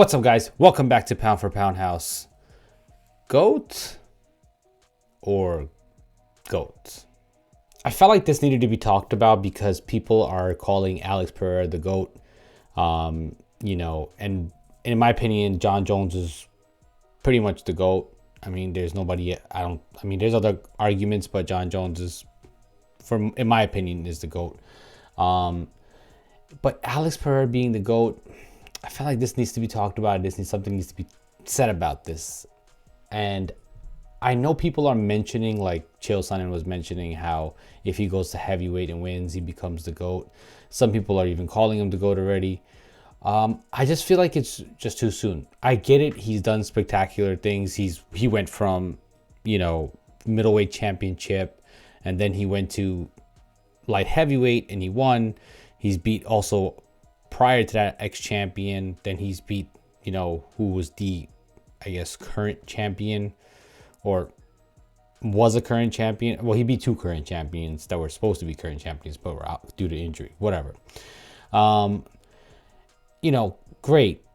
What's up, guys? Welcome back to Pound for Pound House. GOAT or GOAT? I felt like this needed to be talked about because people are calling Alex Pereira the GOAT. And in my opinion, Jon Jones is pretty much the GOAT. I mean, there's nobody. There's other arguments, but Jon Jones is, in my opinion, is the GOAT. But Alex Pereira being the GOAT, I feel like this needs to be talked about. Something needs to be said about this. And I know people are mentioning, like Chael Sonnen was mentioning, how if he goes to heavyweight and wins, he becomes the GOAT. Some people are even calling him the GOAT already. I just feel like it's just too soon. I get it. He's done spectacular things. He went from, middleweight championship, and then he went to light heavyweight and he won. He's beat also, prior to that, ex-champion. Then he's beat, who was the, current champion, or was a current champion. Well, he beat two current champions that were supposed to be current champions, but were out due to injury, whatever. Great.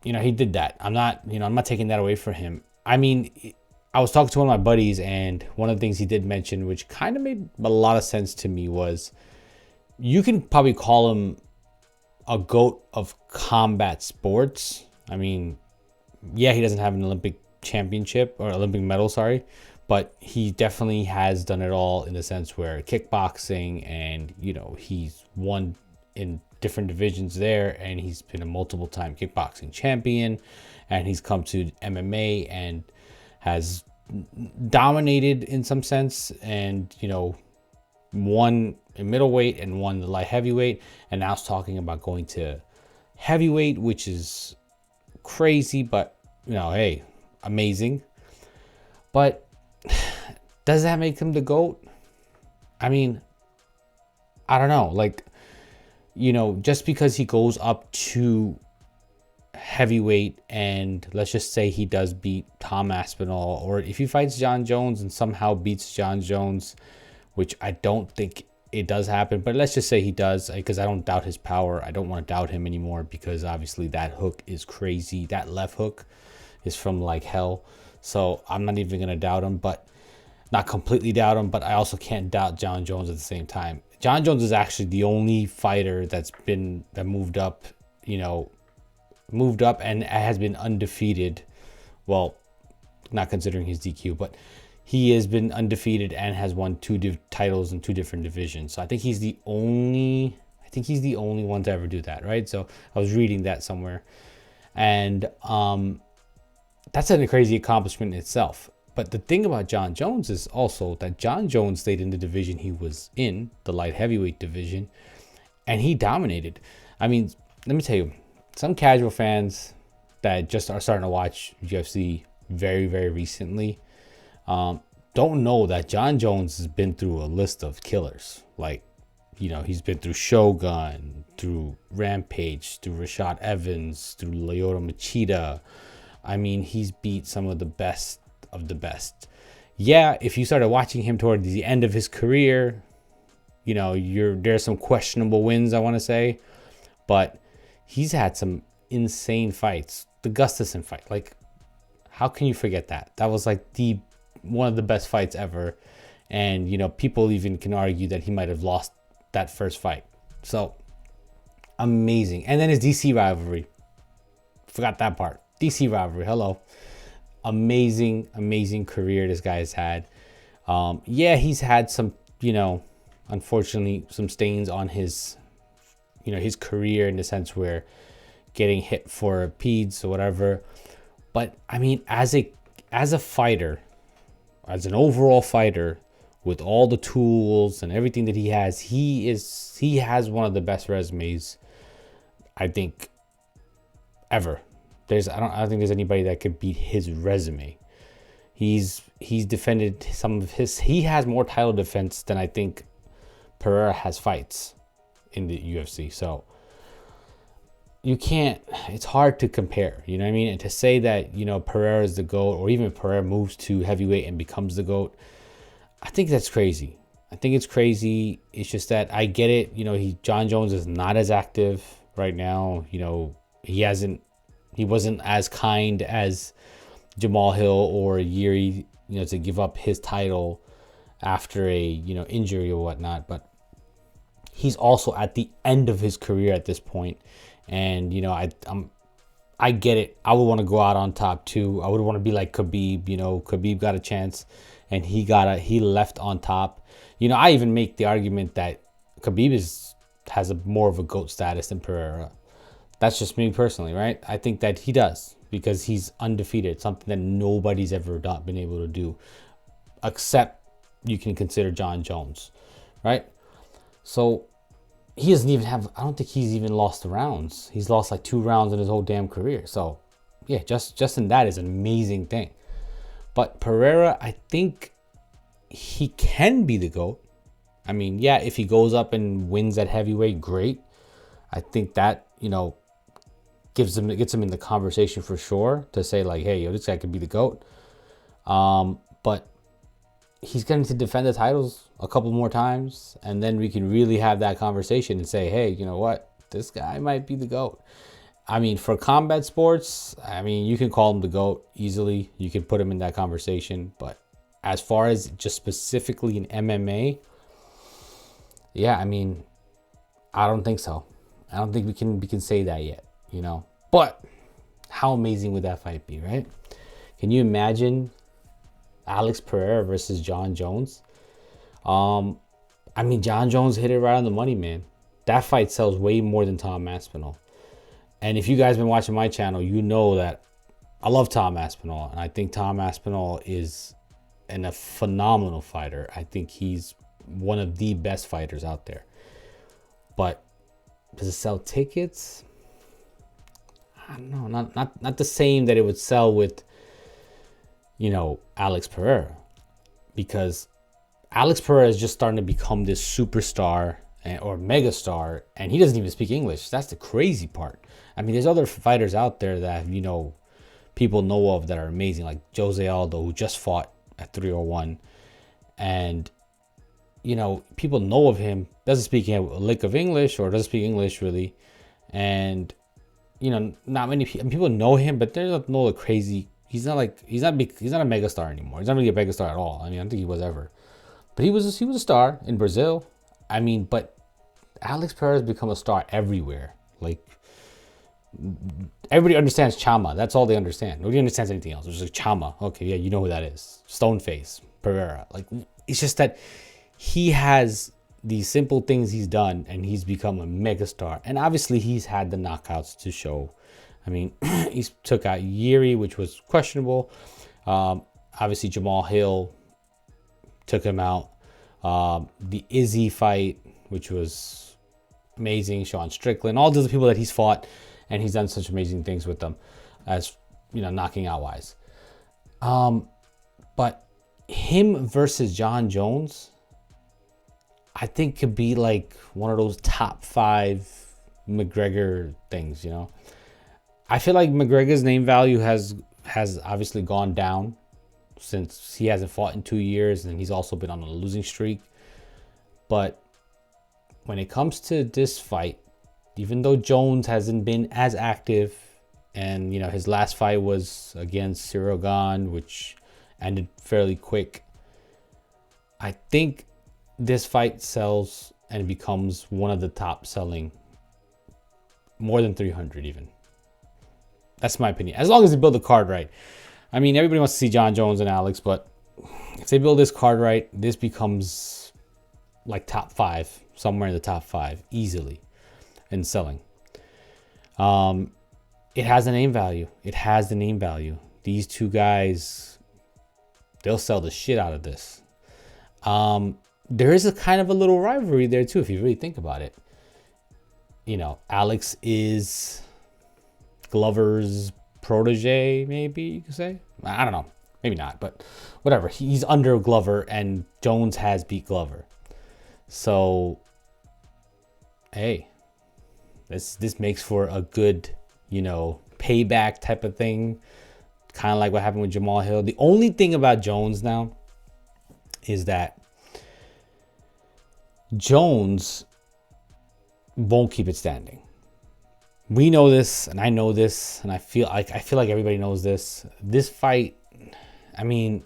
He did that. I'm not taking that away from him. I mean, I was talking to one of my buddies, and one of the things he did mention, which kind of made a lot of sense to me, was you can probably call him a GOAT of combat sports. I mean, yeah, he doesn't have an Olympic championship or Olympic medal, sorry, but he definitely has done it all in the sense where kickboxing, and he's won in different divisions there, and he's been a multiple time kickboxing champion, and he's come to MMA and has dominated in some sense, and won in middleweight and won the light heavyweight, and now it's talking about going to heavyweight, which is crazy, but hey, amazing. But does that make him the GOAT? I mean, I don't know. Like, just because he goes up to heavyweight, and let's just say he does beat Tom Aspinall, or if he fights Jon Jones and somehow beats Jon Jones, which I don't think it does happen, but let's just say he does, because I don't doubt his power. I don't want to doubt him anymore, because obviously that hook is crazy. That left hook is from like hell. So I'm not even going to doubt him, but not completely doubt him, but I also can't doubt Jon Jones at the same time. Jon Jones is actually the only fighter that moved up and has been undefeated. Well, not considering his DQ, but he has been undefeated and has won two titles in two different divisions. So I think he's the only one to ever do that, right? So I was reading that somewhere, and that's a crazy accomplishment in itself. But the thing about Jon Jones is also that Jon Jones stayed in the division he was in, the light heavyweight division, and he dominated. I mean, let me tell you, some casual fans that just are starting to watch UFC very, very recently don't know that Jon Jones has been through a list of killers. Like, he's been through Shogun, through Rampage, through Rashad Evans, through Lyoto Machida. I mean, he's beat some of the best of the best. Yeah, if you started watching him toward the end of his career, there's some questionable wins, I want to say, but he's had some insane fights. The Gustafsson fight, like, how can you forget that? That was like one of the best fights ever, and people even can argue that he might have lost that first fight. So amazing. And then his DC rivalry, forgot that part. DC rivalry, hello. Amazing career this guy has had. Yeah, he's had some, unfortunately, some stains on his, his career, in the sense where getting hit for peds or whatever. But I mean, as a fighter, as an overall fighter, with all the tools and everything that he has one of the best resumes, I think, ever. I don't think there's anybody that could beat his resume. He's defended he has more title defense than I think Pereira has fights in the UFC. So it's hard to compare, you know what I mean? And to say that, Pereira is the GOAT, or even if Pereira moves to heavyweight and becomes the GOAT, I think that's crazy. I think it's crazy. It's just that I get it. Jon Jones is not as active right now. He hasn't He wasn't as kind as Jamal Hill or Yuri, to give up his title after a, injury or whatnot. But he's also at the end of his career at this point. And, I get it. I would want to go out on top too. I would want to be like Khabib. Khabib got a chance and he left on top. I even make the argument that Khabib has more of a GOAT status than Pereira. That's just me personally, right? I think that he does because he's undefeated, something that nobody's ever been able to do, except you can consider John Jones, right? So he doesn't even have, I don't think he's even lost the rounds. He's lost like 2 rounds in his whole damn career. So yeah, just in that is an amazing thing. But Pereira, I think he can be the GOAT. I mean, yeah, if he goes up and wins at heavyweight, great. I think that, gets him in the conversation for sure to say like, hey, this guy could be the GOAT. But he's going to defend the titles a couple more times, and then we can really have that conversation and say, hey, you know what? This guy might be the GOAT. I mean, for combat sports, you can call him the GOAT easily. You can put him in that conversation. But as far as just specifically in MMA, yeah, I don't think so. I don't think we can say that yet, But how amazing would that fight be, right? Can you imagine Alex Pereira versus John Jones? John Jones hit it right on the money, man. That fight sells way more than Tom Aspinall. And if you guys been watching my channel, you know that I love Tom Aspinall. And I think Tom Aspinall is a phenomenal fighter. I think he's one of the best fighters out there. But does it sell tickets? I don't know. Not the same that it would sell with, Alex Pereira. Because Alex Pereira is just starting to become this superstar or megastar, and he doesn't even speak English. That's the crazy part. There's other fighters out there that, people know of that are amazing, like Jose Aldo, who just fought at 301. And, people know of him, doesn't speak a lick of English or doesn't speak English really. And, not many people know him, but they don't know the crazy. He's not a megastar anymore. He's not really a megastar at all. I don't think he was ever. But he was a star in Brazil. But Alex Pereira has become a star everywhere. Like, everybody understands Chama. That's all they understand. Nobody understands anything else. It's like Chama. Okay, yeah, you know who that is. Stoneface, Pereira. Like, it's just that he has these simple things he's done, and he's become a megastar. And obviously, he's had the knockouts to show. He took out Yuri, which was questionable. Obviously, Jamal Hill took him out. The Izzy fight, which was amazing. Sean Strickland, all those people that he's fought, and he's done such amazing things with them, as knocking out wise. But him versus John Jones, I think could be like one of those top 5 McGregor things. I feel like McGregor's name value has obviously gone down since he hasn't fought in 2 years, and he's also been on a losing streak. But when it comes to this fight, even though Jones hasn't been as active, and his last fight was against Cyril Gane, which ended fairly quick, I think this fight sells and becomes one of the top selling, more than 300 even. That's my opinion. As long as they build the card right. Everybody wants to see John Jones and Alex, but if they build this card right, this becomes like top 5, somewhere in the top 5 easily in selling. It has a name value. These two guys, they'll sell the shit out of this. There is a kind of a little rivalry there too, if you really think about it. Alex is Glover's protege, maybe you could say. I don't know, maybe not, but whatever. He's under Glover, and Jones has beat Glover. So, hey, this makes for a good, payback type of thing, kind of like what happened with Jamal Hill. The only thing about Jones now is that Jones won't keep it standing. We know this, and I know this, and I feel like everybody knows this. This fight, I mean,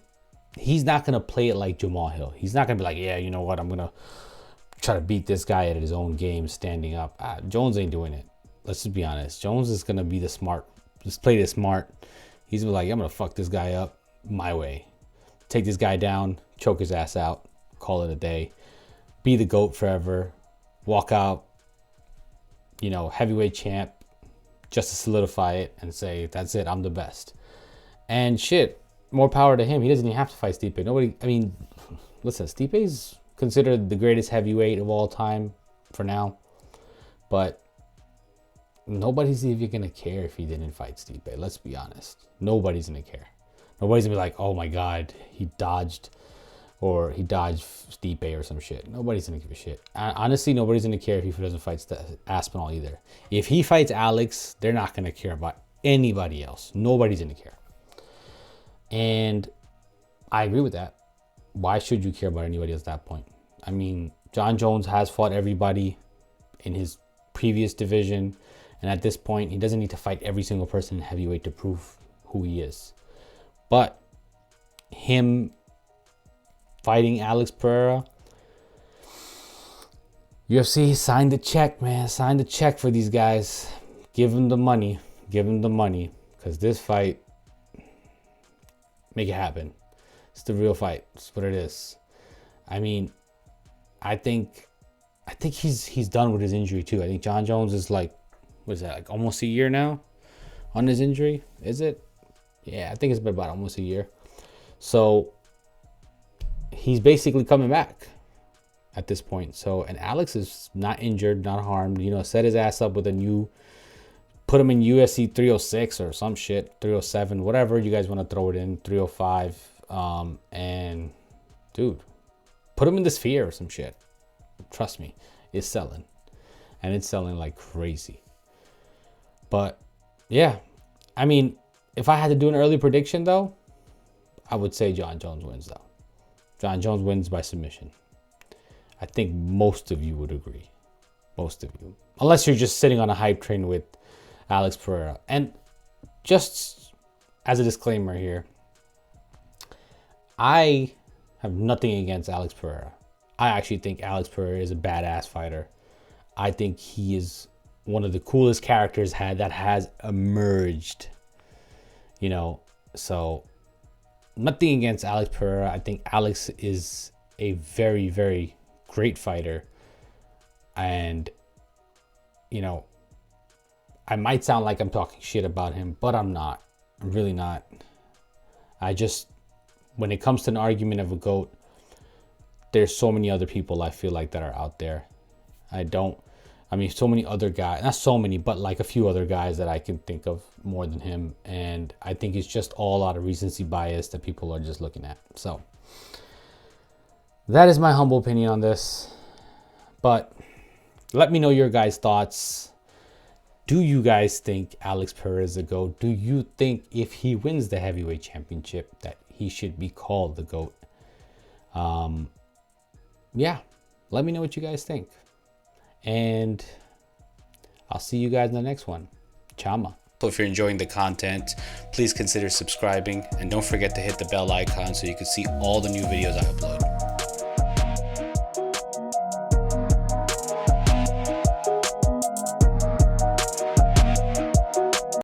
he's not gonna play it like Jamal Hill. He's not gonna be like, yeah, you know what, I'm gonna try to beat this guy at his own game standing up. Jones ain't doing it. Let's just be honest. Jones is gonna be the smart. Just play this smart. He's gonna be like, I'm gonna fuck this guy up my way. Take this guy down, choke his ass out, call it a day. Be the GOAT forever. Walk out, you know, heavyweight champ, just to solidify it and say, that's it, I'm the best. And shit, more power to him. He doesn't even have to fight Stipe. Nobody, I mean, listen, Stipe's considered the greatest heavyweight of all time for now. But nobody's even going to care if he didn't fight Stipe. Let's be honest. Nobody's going to care. Nobody's going to be like, oh my God, he dodged Stipe or some shit. Nobody's going to give a shit. Honestly, nobody's going to care if he doesn't fight Aspinall either. If he fights Alex, they're not going to care about anybody else. Nobody's going to care. And I agree with that. Why should you care about anybody else at that point? I mean, John Jones has fought everybody in his previous division. And at this point, he doesn't need to fight every single person in heavyweight to prove who he is. But him fighting Alex Pereira, UFC signed the check, man. Signed the check for these guys. Give them the money. Give them the money. Because this fight, make it happen. It's the real fight. It's what it is. I mean, I think he's done with his injury too. I think John Jones is like, what is that, like almost a year now on his injury? Is it? Yeah, I think it's been about almost a year. So he's basically coming back at this point. So, and Alex is not injured, not harmed. You know, set his ass up with a new, put him in UFC 306 or some shit, 307, whatever you guys want to throw it in, 305. And dude, put him in the Sphere or some shit. Trust me, it's selling. And it's selling like crazy. But yeah, I mean, if I had to do an early prediction though, I would say John Jones wins though. John Jones wins by submission. I think most of you would agree. Most of you. Unless you're just sitting on a hype train with Alex Pereira. And just as a disclaimer here, I have nothing against Alex Pereira. I actually think Alex Pereira is a badass fighter. I think he is one of the coolest characters that has emerged. You know, so nothing against Alex Pereira. I think Alex is a very, very great fighter. And, you know, I might sound like I'm talking shit about him, but I'm not. I'm really not. I just, when it comes to an argument of a GOAT, there's so many other people I feel like that are out there. So many other guys, not so many, but like a few other guys that I can think of more than him. And I think it's just all out of recency bias that people are just looking at. So that is my humble opinion on this. But let me know your guys' thoughts. Do you guys think Alex Pereira is the GOAT? Do you think if he wins the heavyweight championship that he should be called the GOAT? Yeah, let me know what you guys think. And I'll see you guys in the next one. Chama. So if you're enjoying the content, please consider subscribing. And don't forget to hit the bell icon so you can see all the new videos I upload.